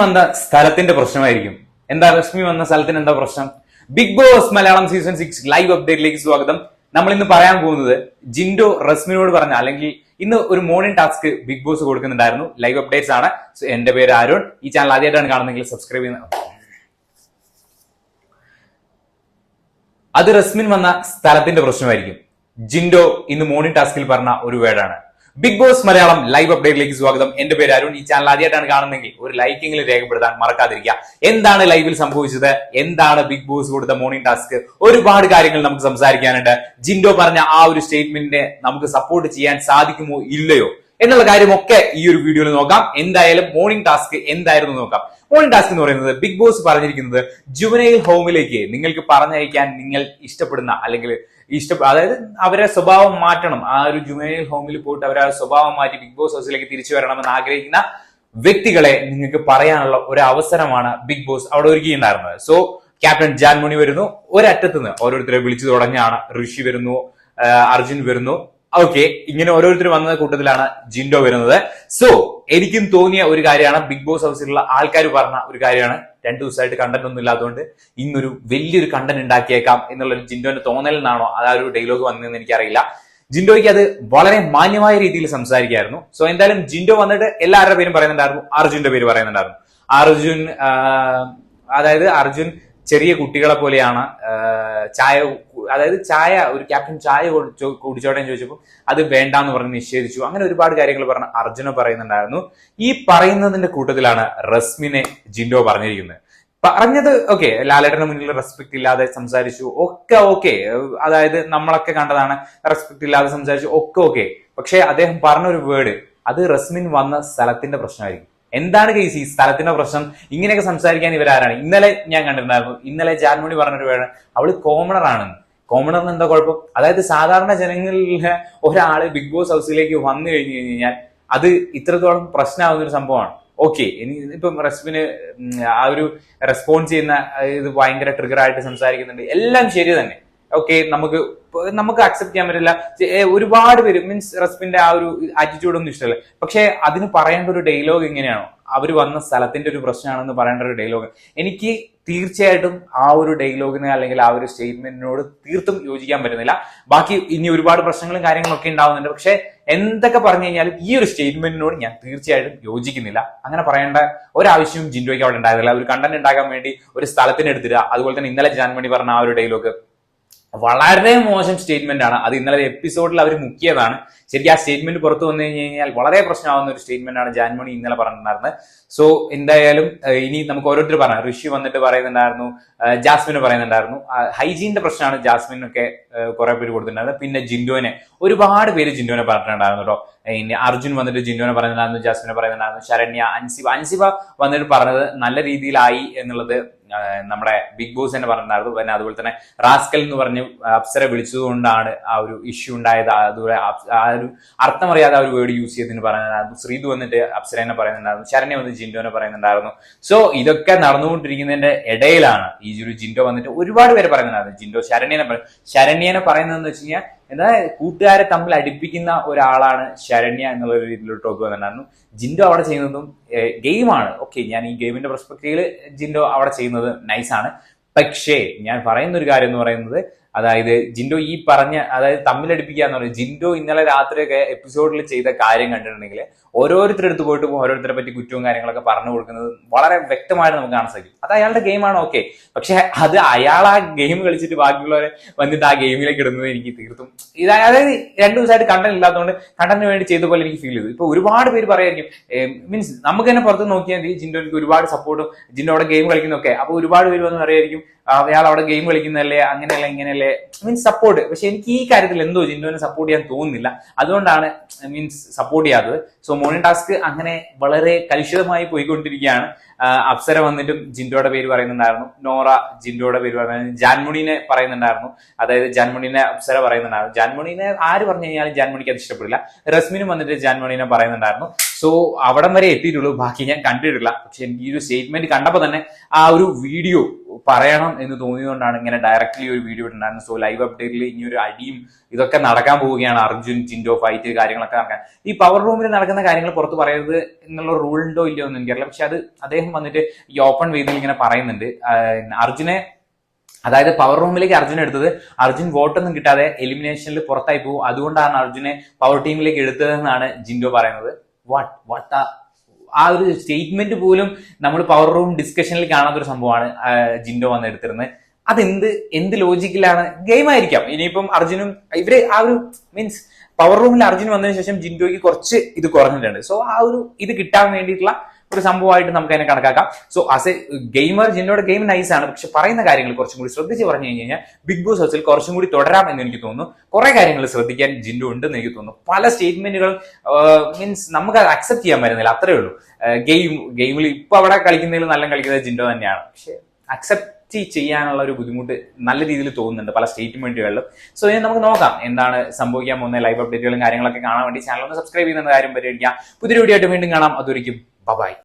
വന്ന സ്ഥലത്തിന്റെ പ്രശ്നമായിരിക്കും. എന്താ റസ്മി വന്ന സ്ഥലത്തിന് എന്താ പ്രശ്നം? Big Boss Malayalam season 6 live അപ്ഡേറ്റിലേക്ക് സ്വാഗതം. നമ്മൾ ഇന്ന് പറയാൻ പോകുന്നത് ജിൻഡോ റസ്മിനോട് പറഞ്ഞ അല്ലെങ്കിൽ ഇന്ന് ഒരു മോർണിംഗ് ടാസ്ക് ബിഗ് ബോസ് കൊടുക്കുന്നുണ്ടായിരുന്നു. ലൈവ് അപ്ഡേറ്റ്സ് ആണ്. എന്റെ പേര് അരുൺ. ഈ ചാനൽ ആദ്യമായിട്ടാണ് കാണുന്നതെങ്കിൽ സബ്സ്ക്രൈബ് ചെയ്യുന്ന. അത് റസ്മിൻ വന്ന സ്ഥലത്തിന്റെ പ്രശ്നമായിരിക്കും. ജിൻഡോ ഇന്ന് മോർണിംഗ് ടാസ്കിൽ പറഞ്ഞ ഒരു വേർഡാണ്. ബിഗ് ബോസ് മലയാളം ലൈവ് അപ്ഡേറ്റിലേക്ക് സ്വാഗതം. എന്റെ പേര് അരുൺ. ഈ ചാനൽ ആദ്യമായിട്ടാണ് കാണുന്നെങ്കിൽ ഒരു ലൈക്കെങ്കിലും രേഖപ്പെടുത്താൻ മറക്കാതിരിക്കുക. എന്താണ് ലൈവിൽ സംഭവിച്ചത്? എന്താണ് ബിഗ് ബോസ് കൊടുത്ത മോർണിംഗ് ടാസ്ക്? ഒരുപാട് കാര്യങ്ങൾ നമുക്ക് സംസാരിക്കാനുണ്ട്. ജിൻഡോ പറഞ്ഞ ആ ഒരു സ്റ്റേറ്റ്മെന്റിനെ നമുക്ക് സപ്പോർട്ട് ചെയ്യാൻ സാധിക്കുമോ ഇല്ലയോ എന്നുള്ള കാര്യമൊക്കെ ഈ ഒരു വീഡിയോയിൽ നോക്കാം. എന്തായാലും മോർണിംഗ് ടാസ്ക് എന്തായിരുന്നു നോക്കാം. മോർണിംഗ് ടാസ്ക് എന്ന് പറയുന്നത് ബിഗ് ബോസ് പറഞ്ഞിരിക്കുന്നത് ജുവനൈൽ ഹോമിലേക്ക് നിങ്ങൾക്ക് പറഞ്ഞയക്കാൻ നിങ്ങൾ ഇഷ്ടപ്പെടുന്ന അല്ലെങ്കിൽ അതായത് അവരെ സ്വഭാവം മാറ്റണം. ആ ഒരു ജുവനൈൽ ഹോമിൽ പോയിട്ട് അവരെ സ്വഭാവം മാറ്റി ബിഗ് ബോസ് ഹൗസിലേക്ക് തിരിച്ചു വരണമെന്ന് ആഗ്രഹിക്കുന്ന വ്യക്തികളെ നിങ്ങൾക്ക് പറയാനുള്ള ഒരു അവസരമാണ് ബിഗ് ബോസ് അവിടെ ഒരുക്കിയിട്ടുണ്ടായിരുന്നത്. സോ ക്യാപ്റ്റൻ ജാൻമണി വരുന്നു. ഒരറ്റത്ത് നിന്ന് ഓരോരുത്തരെ വിളിച്ചു തുടങ്ങിയാണ്. ഋഷി വരുന്നു, അർജുൻ വരുന്നു. ഓക്കെ, ഇങ്ങനെ ഓരോരുത്തർ വന്ന കൂട്ടത്തിലാണ് ജിൻഡോ വരുന്നത്. സോ എനിക്കും തോന്നിയ ഒരു കാര്യമാണ്, ബിഗ് ബോസ് ഹൗസിലുള്ള ആൾക്കാർ പറഞ്ഞ ഒരു കാര്യമാണ്, 2 ദിവസമായിട്ട് കണ്ടന്റ് ഒന്നും ഇല്ലാത്തതുകൊണ്ട് ഇന്നൊരു വലിയൊരു കണ്ടന്റ് ഉണ്ടാക്കിയേക്കാം എന്നുള്ളൊരു ജിൻഡോന്റെ തോന്നലിൽ നിന്നാണോ ആ ഒരു ഡയലോഗ് വന്നതെന്ന് എനിക്കറിയില്ല. ജിൻഡോയ്ക്ക് അത് വളരെ മാന്യമായ രീതിയിൽ സംസാരിക്കായിരുന്നു. സോ എന്തായാലും ജിൻഡോ വന്നിട്ട് എല്ലാവരുടെ പേരും പറയുന്നുണ്ടായിരുന്നു. അർജുന്റെ പേര് പറയുന്നുണ്ടായിരുന്നു. അർജുൻ ചെറിയ കുട്ടികളെ പോലെയാണ്. ചായ ഒരു ക്യാപ്റ്റൻ ചായ കുടിച്ചോട്ടെ ചോദിച്ചപ്പോൾ അത് വേണ്ടാന്ന് പറഞ്ഞ് നിഷേധിച്ചു. അങ്ങനെ ഒരുപാട് കാര്യങ്ങൾ പറഞ്ഞ അർജുന പറയുന്നുണ്ടായിരുന്നു. ഈ പറയുന്നതിന്റെ കൂട്ടത്തിലാണ് റസ്മിനെ ജിൻഡോ പറഞ്ഞിരിക്കുന്നത്. പറഞ്ഞത് ഓക്കെ, ലാലേട്ടന് മുന്നിൽ റെസ്പെക്ട് ഇല്ലാതെ സംസാരിച്ചു, ഒക്കെ ഓക്കെ. അതായത് നമ്മളൊക്കെ കണ്ടതാണ്, റെസ്പെക്ട് ഇല്ലാതെ സംസാരിച്ചു, ഒക്കെ ഓക്കെ. പക്ഷെ അദ്ദേഹം പറഞ്ഞൊരു വേർഡ്, അത് റസ്മിൻ വന്ന സ്ഥലത്തിന്റെ പ്രശ്നമായിരിക്കും. എന്താണ് കേസ് ഈ സ്ഥലത്തിന്റെ പ്രശ്നം? ഇങ്ങനെയൊക്കെ സംസാരിക്കാൻ ഇവരാരാണ്? ഇന്നലെ ഞാൻ കണ്ടിട്ടുണ്ടായിരുന്നു. ഇന്നലെ ജാൻമണി പറഞ്ഞൊരു വേർഡ്, അവള് കോമണർ ആണെന്ന്. കോമണറിന് എന്താ കുഴപ്പം? അതായത് സാധാരണ ജനങ്ങളിലെ ഒരാള് ബിഗ് ബോസ് ഹൗസിലേക്ക് വന്നു കഴിഞ്ഞു കഴിഞ്ഞാൽ അത് ഇത്രത്തോളം പ്രശ്നമാകുന്ന ഒരു സംഭവമാണ്. ഓക്കെ, ഇപ്പം റസ്മിന് ആ ഒരു റെസ്പോൺസ് ചെയ്യുന്ന ഇത് ഭയങ്കര ട്രിഗർ ആയിട്ട് സംസാരിക്കുന്നുണ്ട്, എല്ലാം ശരി തന്നെ. ഓക്കെ, നമുക്ക് അക്സെപ്റ്റ് ചെയ്യാൻ പറ്റില്ല. ഒരുപാട് പേര് മീൻസ് റസ്മിന്റെ ആ ഒരു ആറ്റിറ്റ്യൂഡ് ഒന്നും ഇഷ്ടമല്ല. പക്ഷെ അതിന് പറയേണ്ട ഒരു ഡയലോഗ് എങ്ങനെയാണോ, അവർ വന്ന സ്ഥലത്തിന്റെ ഒരു പ്രശ്നമാണെന്ന് പറയേണ്ട ഒരു ഡയലോഗ്, എനിക്ക് തീർച്ചയായിട്ടും ആ ഒരു ഡയലോഗിന് അല്ലെങ്കിൽ ആ ഒരു സ്റ്റേറ്റ്മെന്റിനോട് തീർത്തും യോജിക്കാൻ പറ്റുന്നില്ല. ബാക്കി ഇനി ഒരുപാട് പ്രശ്നങ്ങളും കാര്യങ്ങളൊക്കെ ഉണ്ടാവുന്നുണ്ട്. പക്ഷെ എന്തൊക്കെ പറഞ്ഞു കഴിഞ്ഞാലും ഈ ഒരു സ്റ്റേറ്റ്മെന്റിനോട് ഞാൻ തീർച്ചയായിട്ടും യോജിക്കുന്നില്ല. അങ്ങനെ പറയേണ്ട ഒരാവശ്യവും ജിൻഡോയ്ക്ക് അവിടെ ഉണ്ടായിരുന്നില്ല. ഒരു കണ്ടന്റ് ഉണ്ടാക്കാൻ വേണ്ടി ഒരു സ്ഥലത്തിന് എടുത്തിടുക. അതുപോലെ തന്നെ ഇന്നലെ ജാൻമണി പറഞ്ഞ ആ ഒരു ഡയലോഗ് വളരെ മോശം സ്റ്റേറ്റ്മെന്റ് ആണ്. അത് ഇന്നലെ എപ്പിസോഡിൽ അവർ മുക്കിയതാണ്. ശരിക്കും ആ സ്റ്റേറ്റ്മെന്റ് പുറത്തു വന്നു കഴിഞ്ഞാൽ വളരെ പ്രശ്നമാവുന്ന ഒരു സ്റ്റേറ്റ്മെന്റ് ആണ് ജാൻമണി ഇന്നലെ പറഞ്ഞിട്ടുണ്ടായിരുന്നത്. സോ എന്തായാലും ഇനി നമുക്ക് ഓരോരുത്തർ പറയാം. ഋഷി വന്നിട്ട് പറയുന്നുണ്ടായിരുന്നു, ജാസ്മിന് പറയുന്നുണ്ടായിരുന്നു. ഹൈജീന്റെ പ്രശ്നമാണ് ജാസ്മിനൊക്കെ കുറെ പേര് കൊടുത്തിട്ടുണ്ടായിരുന്നു. പിന്നെ ജിൻഡോനെ ഒരുപാട് പേര് ജിൻഡോനെ പറഞ്ഞിട്ടുണ്ടായിരുന്നു കേട്ടോ. ഇനി അർജുൻ വന്നിട്ട് ജിൻഡോനെ പറയുന്നുണ്ടായിരുന്നു, ജാസ്മിനെ പറയുന്നുണ്ടായിരുന്നു, ശരണ്യ, അൻസിബ വന്നിട്ട് പറഞ്ഞത് നല്ല രീതിയിലായി എന്നുള്ളത് നമ്മുടെ ബിഗ് ബോസ് തന്നെ പറഞ്ഞിട്ടുണ്ടായിരുന്നു. പിന്നെ അതുപോലെ തന്നെ റാസ്കൽ എന്ന് പറഞ്ഞ് അപ്സര വിളിച്ചതുകൊണ്ടാണ് ആ ഒരു ഇഷ്യൂ ഉണ്ടായത്. അതുപോലെ ആ ഒരു അർത്ഥമറിയാതെ ആ ഒരു വേർഡ് യൂസ് ചെയ്തതിന് പറയുന്നുണ്ടായിരുന്നു. ശ്രീതു വന്നിട്ട് അപ്സരനെ പറയുന്നുണ്ടായിരുന്നു, ശരണ്യ വന്നിട്ട് ജിൻഡോനെ പറയുന്നുണ്ടായിരുന്നു. സോ ഇതൊക്കെ നടന്നുകൊണ്ടിരിക്കുന്നതിന്റെ ഇടയിലാണ് ഈ ഒരു ജിൻഡോ വന്നിട്ട് ഒരുപാട് പേര് പറയുന്നുണ്ടായിരുന്നു. ജിൻഡോ ശരണ്യനെ പറയുന്നതെന്ന് വെച്ച് കഴിഞ്ഞാൽ എന്താ, കൂട്ടുകാരെ തമ്മിൽ അടുപ്പിക്കുന്ന ഒരാളാണ് ശരണ്യ എന്നുള്ള ഒരു രീതിയിലോട്ട് ടോക്ക് വന്നിട്ടുണ്ടായിരുന്നു. ജിൻഡോ അവിടെ ചെയ്യുന്നതും ഗെയിമാണ്. ഓക്കെ, ഞാൻ ഈ ഗെയിമിന്റെ പെർസ്പെക്റ്റീവില് ജിൻഡോ അവിടെ ചെയ്യുന്നത് നൈസാണ്. പക്ഷേ ഞാൻ പറയുന്ന ഒരു കാര്യം എന്ന് പറയുന്നത്, അതായത് ജിൻഡോ ഈ പറഞ്ഞ, അതായത് തമ്മിലടിപ്പിക്കുക എന്ന് പറയുന്നത്, ജിൻഡോ ഇന്നലെ രാത്രിയൊക്കെ എപ്പിസോഡിൽ ചെയ്ത കാര്യം കണ്ടിട്ടുണ്ടെങ്കിൽ ഓരോരുത്തരെടുത്ത് പോയിട്ട് ഓരോരുത്തരെ പറ്റി കുറ്റവും കാര്യങ്ങളൊക്കെ പറഞ്ഞു കൊടുക്കുന്നത് വളരെ വ്യക്തമായിട്ട് നമുക്ക് കാണാൻ സാധിക്കും. അത് അയാളുടെ ഗെയിമാണ്, ഓക്കെ. പക്ഷെ അത് അയാൾ ആ ഗെയിം കളിച്ചിട്ട് ബാക്കിയുള്ളവരെ വന്നിട്ട് ആ ഗെയിമിലേക്ക് ഇടുന്നത് എനിക്ക് തീർത്തും അതായത് 2 ദിവസമായിട്ട് കണ്ടന്റ് ഇല്ലാത്തതുകൊണ്ട് കണ്ടന്റിന് വേണ്ടി ചെയ്ത പോലെ എനിക്ക് ഫീൽ ചെയ്തു. ഇപ്പൊ ഒരുപാട് പേര് പറയായിരിക്കും, മീൻസ് നമുക്ക് തന്നെ പുറത്ത് നോക്കിയാൽ ജിൻഡോയ്ക്ക് ഒരുപാട് സപ്പോർട്ടും ജിൻഡോ അവിടെ ഗെയിം കളിക്കുന്നൊക്കെ. അപ്പൊ ഒരുപാട് പേര് വന്ന് പറയായിരിക്കും, അയാൾ അവിടെ ഗെയിം കളിക്കുന്നതല്ലേ, അങ്ങനെയല്ല ഇങ്ങനെയല്ലേ, മീൻസ് സപ്പോർട്ട്. പക്ഷെ എനിക്ക് ഈ കാര്യത്തിൽ എന്തോ ജിൻഡോനെ സപ്പോർട്ട് ചെയ്യാൻ തോന്നുന്നില്ല. അതുകൊണ്ടാണ് മീൻസ് സപ്പോർട്ട് ചെയ്യാത്തത്. സോ മോർണിംഗ് ടാസ്ക് അങ്ങനെ വളരെ കലുഷിതമായി പോയിക്കൊണ്ടിരിക്കുകയാണ്. അപ്സര വന്നിട്ടും ജിൻഡോയുടെ പേര് പറയുന്നുണ്ടായിരുന്നു, നോറ ജിൻഡോയുടെ പേര് പറയുന്നത്, ജാൻമണീനെ പറയുന്നുണ്ടായിരുന്നു. അതായത് ജാൻമണീനെ അപ്സര പറയുന്നുണ്ടായിരുന്നു. ജാൻമണീനെ ആര് പറഞ്ഞു കഴിഞ്ഞാലും ജാൻമണിക്ക് അത് ഇഷ്ടപ്പെടില്ല. റസ്മിനും വന്നിട്ട് ജാൻമണീനെ പറയുന്നുണ്ടായിരുന്നു. സോ അവിടം വരെ എത്തിയിട്ടുള്ളൂ, ബാക്കി ഞാൻ കണ്ടിട്ടില്ല. പക്ഷെ എനിക്ക് ഈ ഒരു സ്റ്റേറ്റ്മെന്റ് കണ്ടപ്പോൾ തന്നെ ആ ഒരു വീഡിയോ പറയണം എന്ന് തോന്നിയതുകൊണ്ടാണ് ഇങ്ങനെ ഡയറക്റ്റ്ലി ഒരു വീഡിയോ ഇട്ടുണ്ടായിരുന്നത്. സോ ലൈവ് അപ്ഡേറ്റിൽ ഇനി ഒരു അടിയും ഇതൊക്കെ നടക്കാൻ പോവുകയാണ്. അർജുൻ ജിൻഡോ ഫൈറ്റ് കാര്യങ്ങളൊക്കെ നടക്കാൻ. ഈ പവർ റൂമിൽ നടക്കുന്ന കാര്യങ്ങൾ പുറത്ത് പറയരുത് എന്നുള്ള റൂൾ ഉണ്ടോ ഇല്ലയോ എന്ന് എനിക്കറിയില്ല. പക്ഷെ അത് അദ്ദേഹം വന്നിട്ട് ഈ ഓപ്പൺ വേദിയിൽ ഇങ്ങനെ പറയുന്നുണ്ട്. അർജുനെ, അതായത് പവർ റൂമിലേക്ക് അർജുൻ എടുത്തത് അർജുൻ വോട്ടൊന്നും കിട്ടാതെ എലിമിനേഷനിൽ പുറത്തായി പോകും, അതുകൊണ്ടാണ് അർജുനെ പവർ ടീമിലേക്ക് എടുത്തതെന്നാണ് ജിൻഡോ പറയുന്നത്. ആ ഒരു സ്റ്റേറ്റ്മെന്റ് പോലും നമ്മൾ പവർ റൂം ഡിസ്കഷനിൽ കാണാത്തൊരു സംഭവമാണ് ജിൻഡോ വന്ന് എടുത്തിരുന്നത്. എന്ത് ലോജിക്കിലാണ്? ഗെയിം ആയിരിക്കാം. ഇനിയിപ്പം അർജുനും ഇവര് ആ ഒരു മീൻസ് പവർ റൂമിൽ അർജുൻ വന്നതിന് ശേഷം ജിൻഡോയ്ക്ക് കുറച്ച് ഇത് കുറഞ്ഞിട്ടുണ്ട്. സോ ആ ഒരു ഇത് കിട്ടാൻ വേണ്ടിയിട്ടുള്ള ഒരു സംഭവമായിട്ട് നമുക്ക് അതിനെ കണക്കാക്കാം. സോ ആസ് എ ഗെയിമർ ജിൻഡോയുടെ ഗെയിം നൈസ് ആണ്, പക്ഷെ പറയുന്ന കാര്യങ്ങൾ കുറച്ചും കൂടി ശ്രദ്ധിച്ച് പറഞ്ഞു കഴിഞ്ഞാൽ ബിഗ് ബോസ് ഹൗസിൽ കുറച്ചും കൂടി തുടരാം എന്ന് എനിക്ക് തോന്നുന്നു. കുറെ കാര്യങ്ങൾ ശ്രദ്ധിക്കാൻ ജിൻഡോ ഉണ്ടെന്ന് എനിക്ക് തോന്നുന്നു. പല സ്റ്റേറ്റ്മെന്റുകളും മീൻസ് നമുക്ക് അത് അക്സെപ്റ്റ് ചെയ്യാൻ പറ്റുന്നില്ല, അത്രേ ഉള്ളൂ. ഗെയിമിൽ ഇപ്പൊ അവിടെ കളിക്കുന്നതിൽ നല്ല കളിക്കുന്നത് ജിൻഡോ തന്നെയാണ്, പക്ഷെ അക്സെപ്റ്റ് ചെയ്യാനുള്ള ഒരു ബുദ്ധിമുട്ട് നല്ല രീതിയിൽ തോന്നുന്നുണ്ട് പല സ്റ്റേറ്റ്മെന്റുകളിലും. സോ ഇനി നമുക്ക് നോക്കാം എന്താണ് സംഭവിക്കാൻ പോകുന്ന ലൈവ് അപ്ഡേറ്റുകളും കാര്യങ്ങളൊക്കെ കാണാൻ വേണ്ടി ചാനൽ ഒന്ന് സബ്സ്ക്രൈബ് ചെയ്യുന്ന കാര്യം പരിഗണിക്കാം. പുതിയൊരു വീഡിയോ ആയിട്ട് വീണ്ടും കാണാം. അതുവരെയ്ക്കും ബൈ.